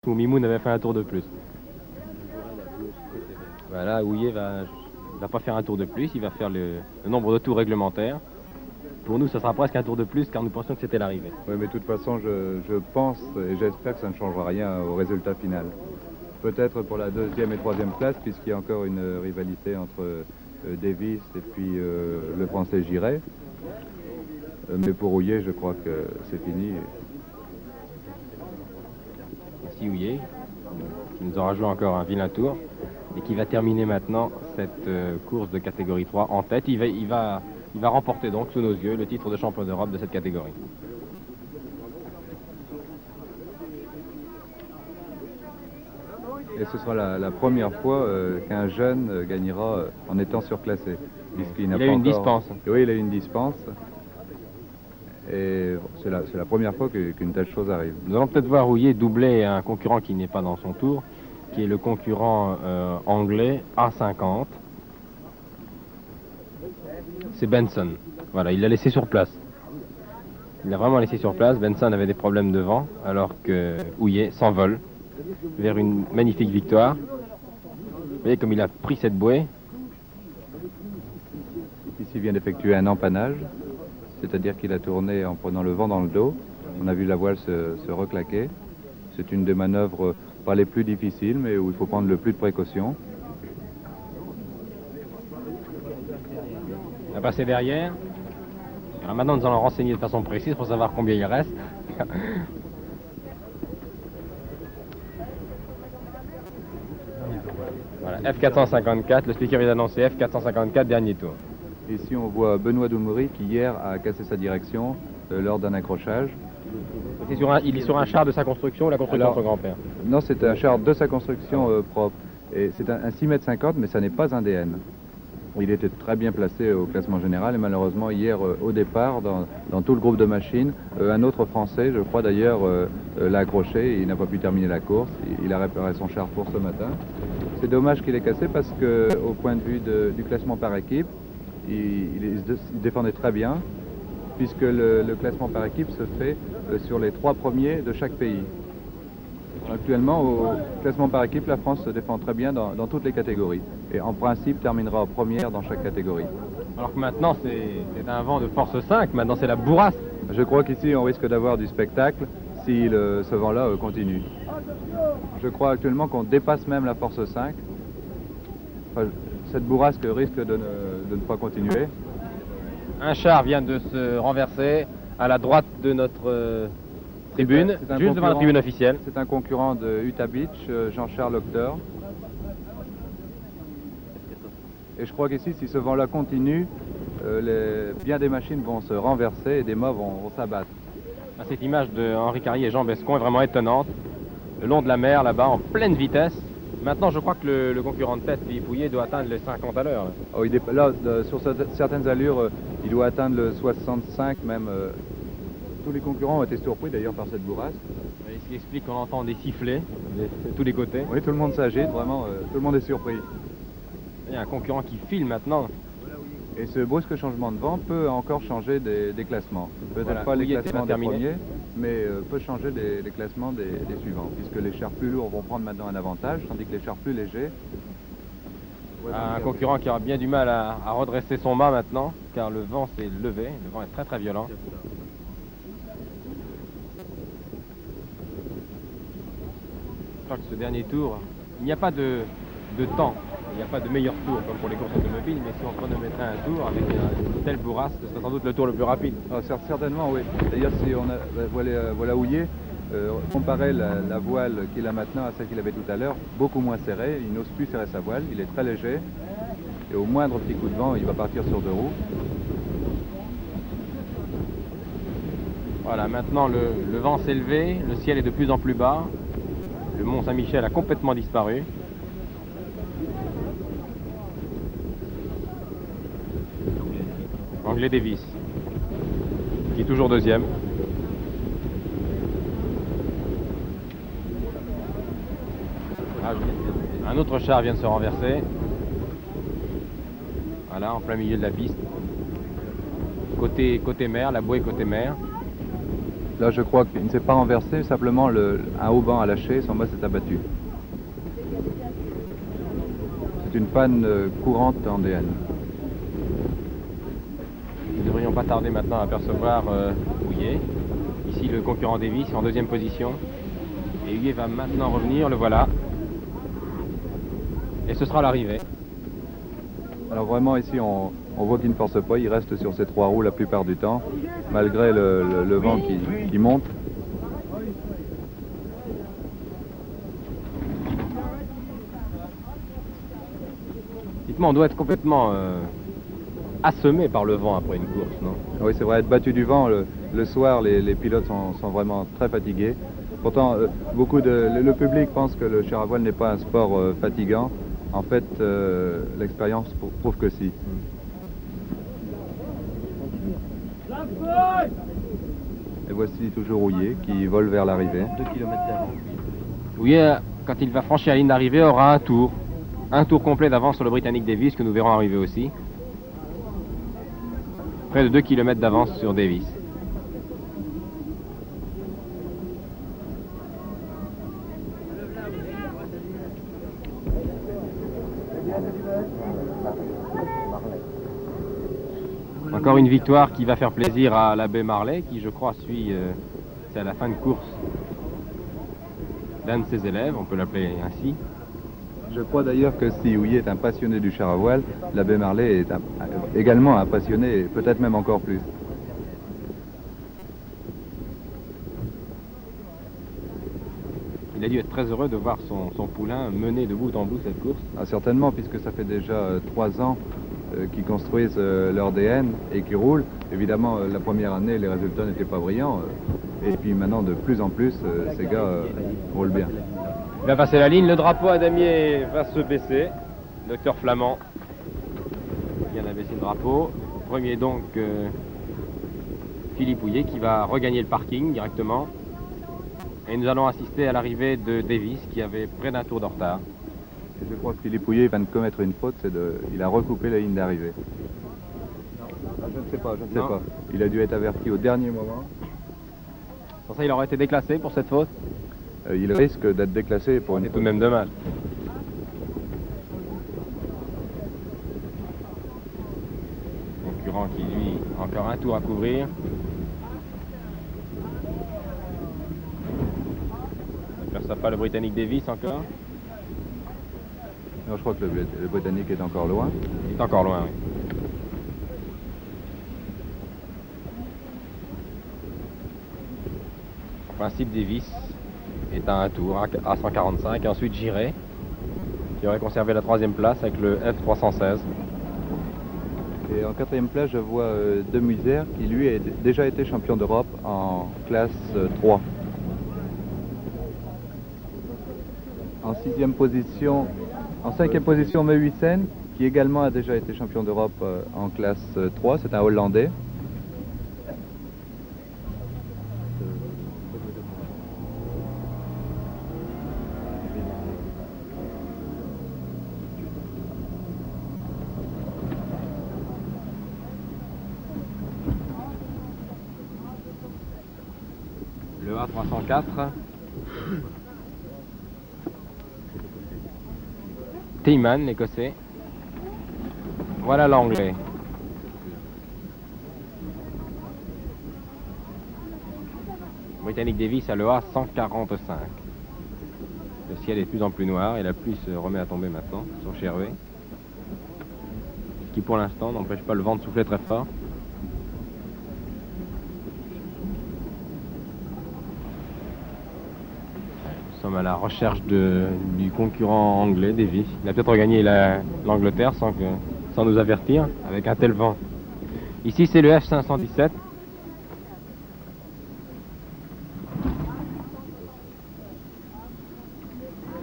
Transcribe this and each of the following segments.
où Mimoun avait fait un tour de plus. Voilà, Houillet va pas faire un tour de plus, il va faire le nombre de tours réglementaires. Pour nous, ça sera presque un tour de plus, car nous pensions que c'était l'arrivée. Oui, mais de toute façon, je pense et j'espère que ça ne changera rien au résultat final. Peut-être pour la deuxième et troisième place, puisqu'il y a encore une rivalité entre Davis et puis le Français Giret. Mais pour Houillet, je crois que c'est fini. Voici Houillet, qui nous aura joué encore un vilain tour, et qui va terminer maintenant cette course de catégorie 3 en tête. Il va remporter donc sous nos yeux le titre de champion d'Europe de cette catégorie. Et ce sera la première fois qu'un jeune gagnera en étant surclassé. Puisqu'il n'a Il a pas eu une encore... dispense. Oui, il a eu une dispense. Et c'est la première fois qu'une telle chose arrive. Nous allons peut-être voir Houillet doubler un concurrent qui n'est pas dans son tour, qui est le concurrent anglais A50. C'est Benson. Voilà, il l'a laissé sur place. Il l'a vraiment laissé sur place. Benson avait des problèmes de vent, alors que Houillet s'envole vers une magnifique victoire. Vous voyez comme il a pris cette bouée. Ici, il vient d'effectuer un empannage, c'est-à-dire qu'il a tourné en prenant le vent dans le dos. On a vu la voile se reclaquer. C'est une des manœuvres pas les plus difficiles, mais où il faut prendre le plus de précautions. Il a passé derrière. Alors maintenant, nous allons renseigner de façon précise pour savoir combien il reste. Voilà, F454, le speaker vient d'annoncer F454, dernier tour. Ici, on voit Benoît Doumery qui, hier, a cassé sa direction lors d'un accrochage. Il est sur un char de sa construction ou la construction de son grand-père? Non, c'est un char de sa construction propre. Et c'est un 6,50 m, mais ça n'est pas un DN. Il était très bien placé au classement général et malheureusement hier au départ dans tout le groupe de machines, un autre Français, je crois d'ailleurs, l'a accroché et il n'a pas pu terminer la course. Il a réparé son char pour ce matin. C'est dommage qu'il ait cassé parce que au point de vue du classement par équipe, il défendait très bien puisque le classement par équipe se fait sur les 3 premiers de chaque pays. Actuellement, au classement par équipe, la France se défend très bien dans toutes les catégories. Et en principe, terminera première dans chaque catégorie. Alors que maintenant, c'est un vent de force 5, maintenant c'est la bourrasque. Je crois qu'ici, on risque d'avoir du spectacle si ce vent-là continue. Je crois actuellement qu'on dépasse même la force 5. Enfin, cette bourrasque risque de ne pas continuer. Un char vient de se renverser à la droite de notre tribune, juste devant la tribune officielle. C'est un concurrent de Utah Beach, Jean-Charles Octor. Et je crois qu'ici, si ce vent-là continue, bien des machines vont se renverser et des mâts vont s'abattre. Cette image de Henri Carrier et Jean Bescon est vraiment étonnante. Le long de la mer, là-bas, en pleine vitesse. Maintenant, je crois que le concurrent de tête, Philippe Houillet, doit atteindre les 50 à l'heure. Oh, là, sur certaines allures, il doit atteindre le 65 même. Tous les concurrents ont été surpris d'ailleurs par cette bourrasque. Ce qui explique qu'on entend des sifflets de tous les côtés. Oui, tout le monde s'agite, vraiment, tout le monde est surpris. Il y a un concurrent qui file maintenant. Et ce brusque changement de vent peut encore changer des classements. Peut-être voilà, pas les classements des premiers, mais peut changer les classements des suivants, puisque les chars plus lourds vont prendre maintenant un avantage, tandis que les chars plus légers... Un concurrent qui aura bien du mal à redresser son mât maintenant, car le vent s'est levé, le vent est très très violent. Je crois que ce dernier tour, il n'y a pas de temps, il n'y a pas de meilleur tour comme pour les courses automobiles, mais si on chronométrait un tour avec une telle bourrasque, ce serait sans doute le tour le plus rapide. Ah, certainement, oui. D'ailleurs, si on a, voilà Houillet, comparer la voile qu'il a maintenant à celle qu'il avait tout à l'heure, beaucoup moins serrée, il n'ose plus serrer sa voile, il est très léger, et au moindre petit coup de vent, il va partir sur 2 roues. Voilà, maintenant le vent s'est levé, le ciel est de plus en plus bas, le mont Saint-Michel a complètement disparu. Anglais Davis, qui est toujours deuxième. Un autre char vient de se renverser. Voilà, en plein milieu de la piste. Côté mer, la bouée côté mer. Là, je crois qu'il ne s'est pas renversé, simplement un haubans a lâché, son mât s'est abattu. C'est une panne courante en DN. Nous ne devrions pas tarder maintenant à apercevoir Houillet. Ici, le concurrent Davis est en deuxième position. Et Houillet va maintenant revenir, le voilà. Et ce sera l'arrivée. Alors vraiment ici on voit qu'il ne force pas, il reste sur ses 3 roues la plupart du temps, malgré le vent qui monte. Dites-moi, on doit être complètement assommé par le vent après une course, non? Oui, c'est vrai, être battu du vent, le soir les pilotes sont vraiment très fatigués. Pourtant, le public pense que le char à voile n'est pas un sport fatigant. En fait, l'expérience prouve que si. Et voici toujours Houillet qui vole vers l'arrivée. 2 km d'avant. Houillet, quand il va franchir la ligne d'arrivée, aura un tour. Un tour complet d'avance sur le Britannique Davis que nous verrons arriver aussi. Près de 2 km d'avance sur Davis. Encore une victoire qui va faire plaisir à l'abbé Marley, qui je crois suit, c'est à la fin de course d'un de ses élèves, on peut l'appeler ainsi. Je crois d'ailleurs que si Houillet est un passionné du char à voile, l'abbé Marley est également un passionné, peut-être même encore plus. Il a dû être très heureux de voir son poulain mener de bout en bout cette course. Ah, certainement, puisque ça fait déjà 3 ans qu'ils construisent leur DN et qui roulent. Évidemment, la première année, les résultats n'étaient pas brillants. Et puis maintenant, de plus en plus, ces gars roulent bien. Il va passer la ligne, le drapeau à damier va se baisser. Docteur Flamand vient d'abaisser le drapeau. Premier donc Philippe Houillet qui va regagner le parking directement. Et nous allons assister à l'arrivée de Davis qui avait près d'un tour de retard. Et je crois que Philippe Houillet vient de commettre une faute, il a recoupé la ligne d'arrivée. Ah, je ne sais pas. Il a dû être averti au dernier moment. Pour ça, il aurait été déclassé pour cette faute. Il risque d'être déclassé pour une C'est faute. tout de même dommage. Concurrent qui, lui, encore un tour à couvrir. Ne perçoit pas le Britannique Davis encore. Non, je crois que le Britannique est encore loin. Il est encore loin, oui. En principe, Davis est à un tour, à 145, et ensuite Giret, qui aurait conservé la 3e place avec le F316. Et en 4e place, je vois De Muizer, qui lui a déjà été champion d'Europe en classe 3. En 6e position, en 5e position, Meuwissen, qui également a déjà été champion d'Europe en classe 3, c'est un Hollandais. Le A304. Teyman, l'écossais. Voilà l'anglais. Britannique Davis a le A145. Le ciel est de plus en plus noir et la pluie se remet à tomber maintenant sur Chervé. Ce qui pour l'instant n'empêche pas le vent de souffler très fort. Nous sommes à la recherche du concurrent anglais, Davis. Il a peut-être regagné l'Angleterre sans nous avertir, avec un tel vent. Ici, c'est le F517.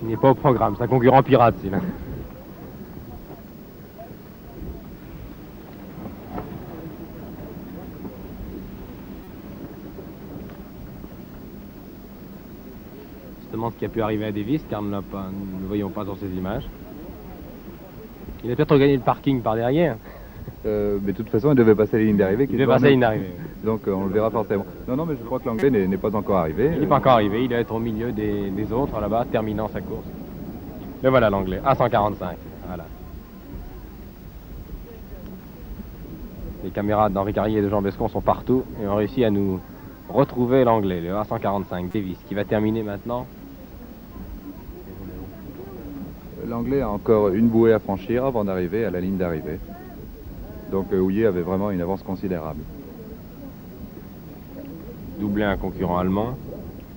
Il n'est pas au programme, c'est un concurrent pirate, celui-là. Je demande ce qui a pu arriver à Davis, car nous ne le voyons pas sur ces images. Il a peut-être regagné le parking par derrière. Mais de toute façon, il devait passer la ligne d'arrivée. Il devait passer la ligne d'arrivée. Donc on le verra forcément. Non, non, mais je crois que l'anglais n'est pas encore arrivé. Il n'est pas encore arrivé, il doit être au milieu des autres là-bas, terminant sa course. Le voilà l'anglais, A145. Voilà. Les caméras d'Henri Carrier et de Jean Bescon sont partout et ont réussi à nous retrouver l'anglais, le A145 Davis, qui va terminer maintenant. L'anglais a encore une bouée à franchir avant d'arriver à la ligne d'arrivée. Donc Houillet avait vraiment une avance considérable. Doublé un concurrent allemand.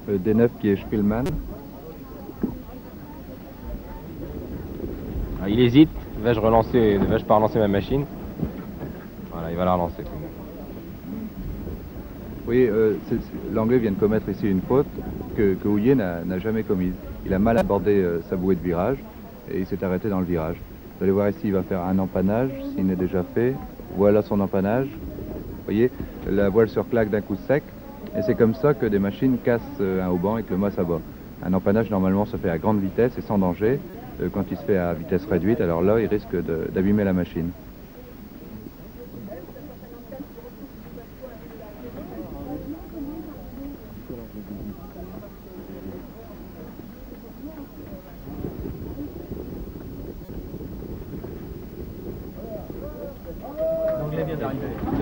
Le D9 qui est Spielmann. Ah, il hésite, vais-je pas relancer ma machine? Voilà, il va la relancer. Oui, l'anglais vient de commettre ici une faute que Houillet n'a jamais commise. Il a mal abordé sa bouée de virage et il s'est arrêté dans le virage. Vous allez voir ici, il va faire un empannage, s'il n'est déjà fait. Voilà son empannage. Vous voyez, la voile se reclaque d'un coup sec. Et c'est comme ça que des machines cassent un haubans et que le mât s'abat. Un empannage, normalement, se fait à grande vitesse et sans danger. Quand il se fait à vitesse réduite, alors là, il risque d'abîmer la machine.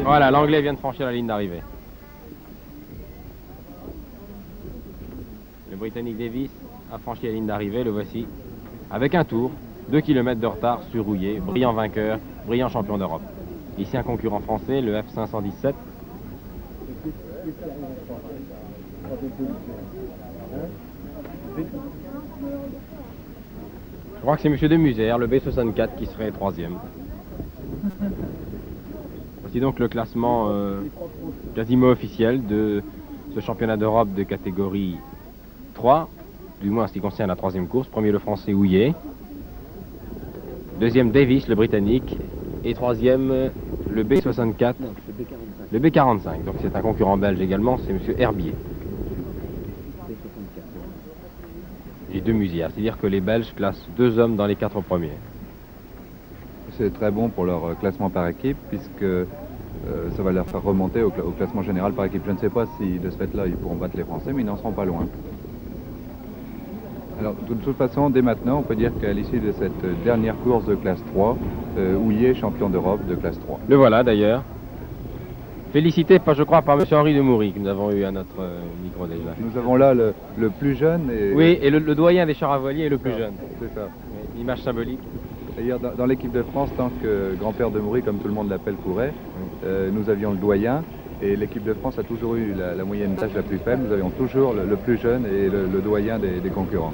Voilà, l'anglais vient de franchir la ligne d'arrivée. Le Britannique Davis a franchi la ligne d'arrivée, le voici, avec un tour, 2 km de retard sur Houillet, brillant vainqueur, brillant champion d'Europe. Ici un concurrent français, le F517. Je crois que c'est M. de Musère, le B64, qui serait troisième. Voici donc le classement quasiment officiel de ce championnat d'Europe de catégorie 3, du moins en ce qui concerne la troisième course. Premier le français Houillet, deuxième Davis, le britannique, et troisième le B64, le B45. Donc c'est un concurrent belge également, c'est M. Herbier. Et 2 Musières, c'est-à-dire que les Belges classent 2 hommes dans les 4 premiers. C'est très bon pour leur classement par équipe, puisque ça va leur faire remonter au classement général par équipe. Je ne sais pas si de ce fait-là ils pourront battre les Français, mais ils n'en seront pas loin. Alors, de toute façon, dès maintenant, on peut dire qu'à l'issue de cette dernière course de classe 3, Houillet est champion d'Europe de classe 3. Le voilà d'ailleurs. Félicité, je crois, par M. Henri de Moury, que nous avons eu à notre micro déjà. Nous avons là le plus jeune et... Oui, et le doyen des chars à voilier est le plus jeune. C'est ça. Oui, image symbolique. D'ailleurs, dans l'équipe de France, tant que grand-père de Moury, comme tout le monde l'appelle, courait, nous avions le doyen, et l'équipe de France a toujours eu la moyenne d'âge la plus faible. Nous avions toujours le plus jeune et le doyen des concurrents.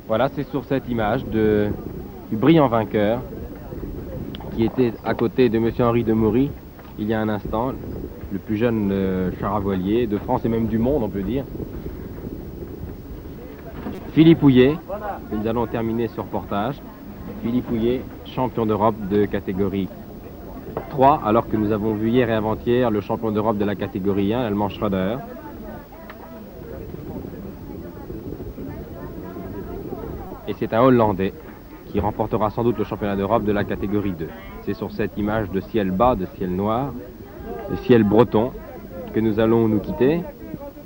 Voilà, c'est sur cette image du brillant vainqueur qui était à côté de M. Henri de Moury il y a un instant, le plus jeune char à voilier de France et même du monde, on peut dire. Philippe Houillet, nous allons terminer ce reportage. Philippe Houillet, champion d'Europe de catégorie 3, alors que nous avons vu hier et avant-hier le champion d'Europe de la catégorie 1, l'Allemand Schrader. Et c'est un Hollandais qui remportera sans doute le championnat d'Europe de la catégorie 2. C'est sur cette image de ciel bas, de ciel noir, de ciel breton, que nous allons nous quitter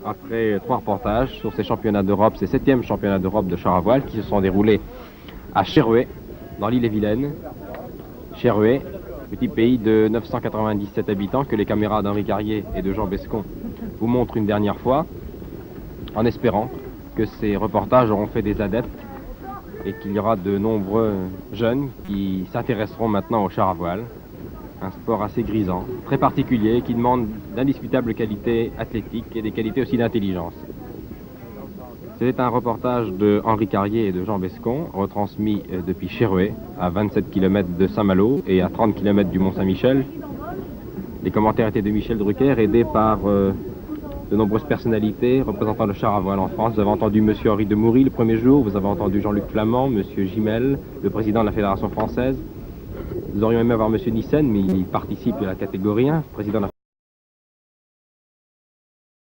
après 3 reportages sur ces championnats d'Europe, ces 7e championnats d'Europe de char à voile qui se sont déroulés à Cherruet, dans l'île-et-Vilaine. Cherruet, petit pays de 997 habitants que les caméras d'Henri Carrier et de Jean Bescon vous montrent une dernière fois, en espérant que ces reportages auront fait des adeptes et qu'il y aura de nombreux jeunes qui s'intéresseront maintenant au char à voile. Un sport assez grisant, très particulier, qui demande d'indiscutables qualités athlétiques et des qualités aussi d'intelligence. C'était un reportage de Henri Carrier et de Jean Bescon, retransmis depuis Cherruet, à 27 km de Saint-Malo et à 30 km du Mont-Saint-Michel. Les commentaires étaient de Michel Drucker, aidé par de nombreuses personnalités représentant le char à voile en France. Vous avez entendu M. Henri de Moury le premier jour, vous avez entendu Jean-Luc Flamand, M. Gimel, le président de la Fédération française. Nous aurions aimé avoir M. Nissen, mais il participe à la catégorie 1, président de la